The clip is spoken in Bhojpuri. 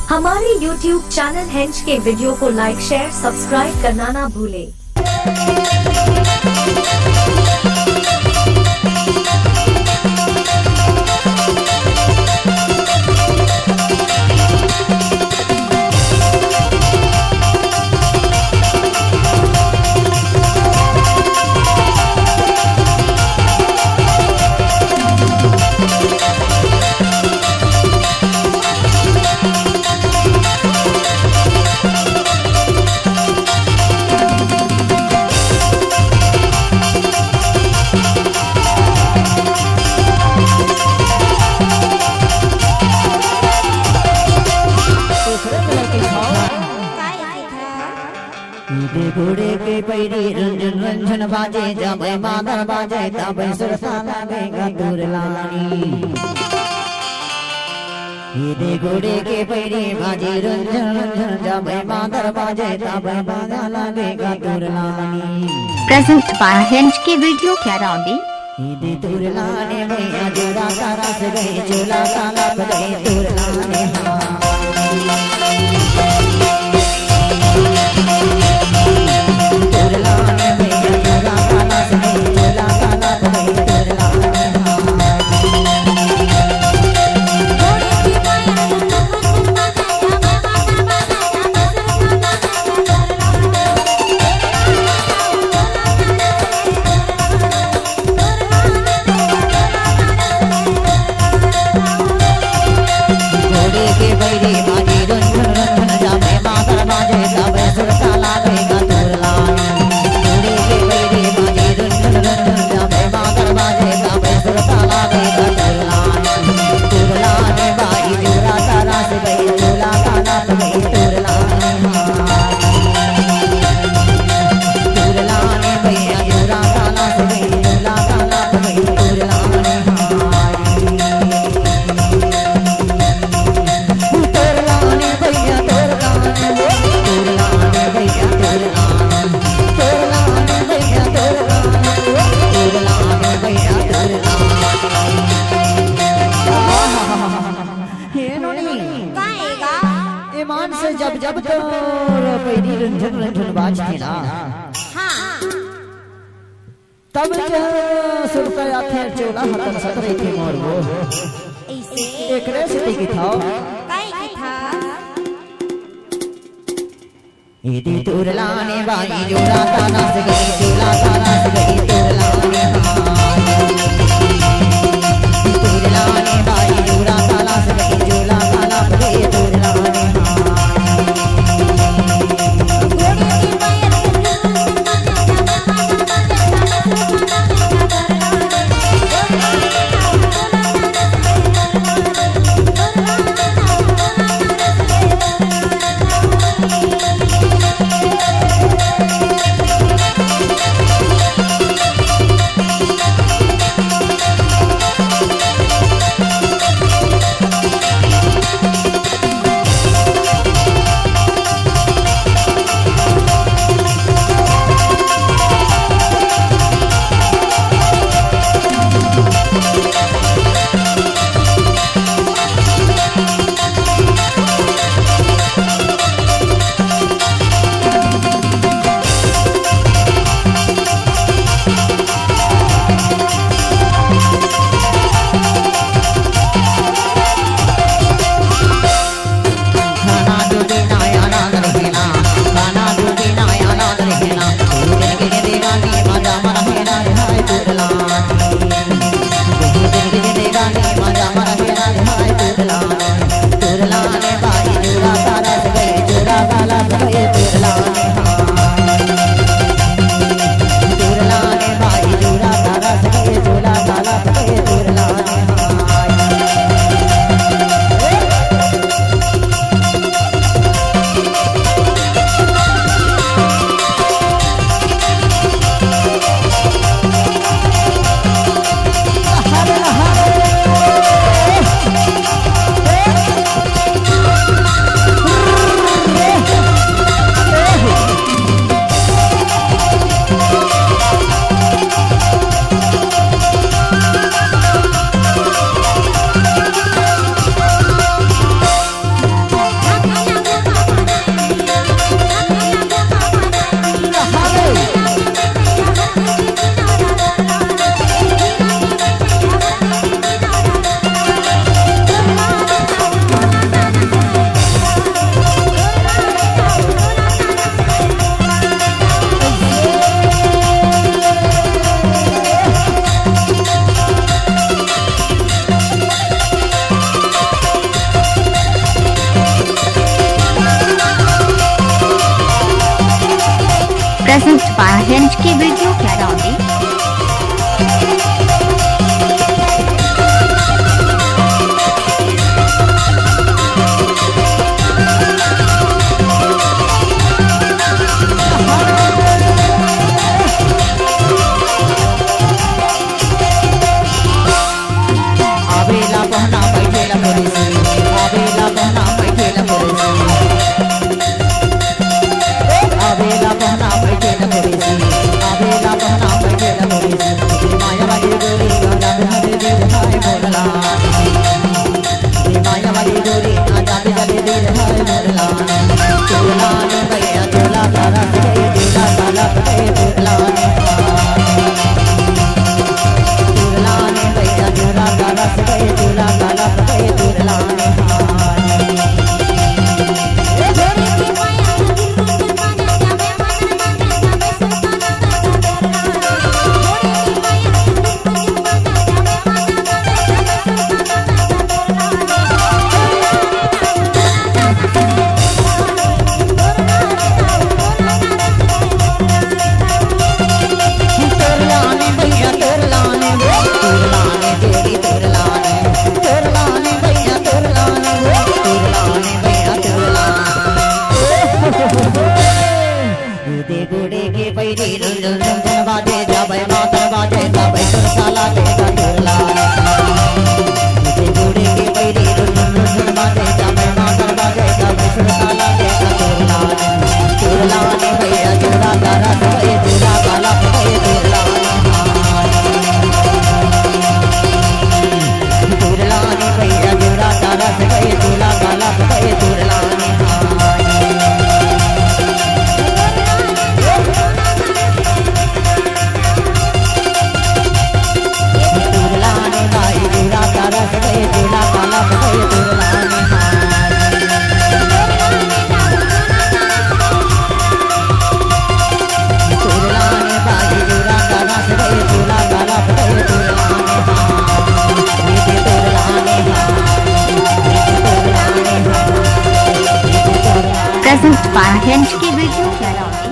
हमारे YouTube चैनल हेंच के वीडियो को लाइक शेयर सब्सक्राइब करना ना भूले। घोड़े के पैरी रंजन रंजन बाजे जब मादर बाजे तब सुरसा लगेगा दुरलानी। ये घोड़े के पैरी बाजे रंजन रंजन जब मादर बाजे तब बाजा लगेगा दुरलानी। प्रेजेंट बाय हेंच की वीडियो कैराउंडी। ये दुरलाने भैया जोड़ा तारा से गए चोला ताला गए दुरलाने से जब जब तो पैरी रंजन रंजन बाजती ना तब सुन कर आखे चोला हतन सतरे के मोर वो एक रे सिटी की था इदी तुरलाने बाई जोड़ा ताना से गई चोला ताना से गई तुरलाने तुरलाने बाई जोड़ा ताना से गई चोला ताना से गई तुरलाने Hinge की वीडियो कैराउंडी। आवेला पहना बैठेला पुलिस, आवेला पहना बैठेला पुलिस, आवेला पहना बैठेला पुलिस, आवेला पहना बैठेला पुलिस। माया वाली डोरी गाना हरे दिल हाय मोरला, माया वाली डोरी गाना हरे दिल हाय मोरला। चोला ने भैया चोला तारा से चोला ताला पे चोला ने भैया चोला तारा से चोला ताला पे चोला ने गुड़े के पैरी रंजन रंजन बाजे जाबे मातर बाजे जाबे सुरसाला के गटुरला। गुड़े के पैरी रंजन रंजन बाजे जाबे मातर बाजे जाबे सुरसाला के गटुरला। चुरला ने भैया चुरा तारा से चुरा काला पे चुरला ने चुरला ने भैया चुरा तारा से चुरा काला पे चुरला ने प्रेजेंट बाय हिंज की वीडियो कैराउंडी।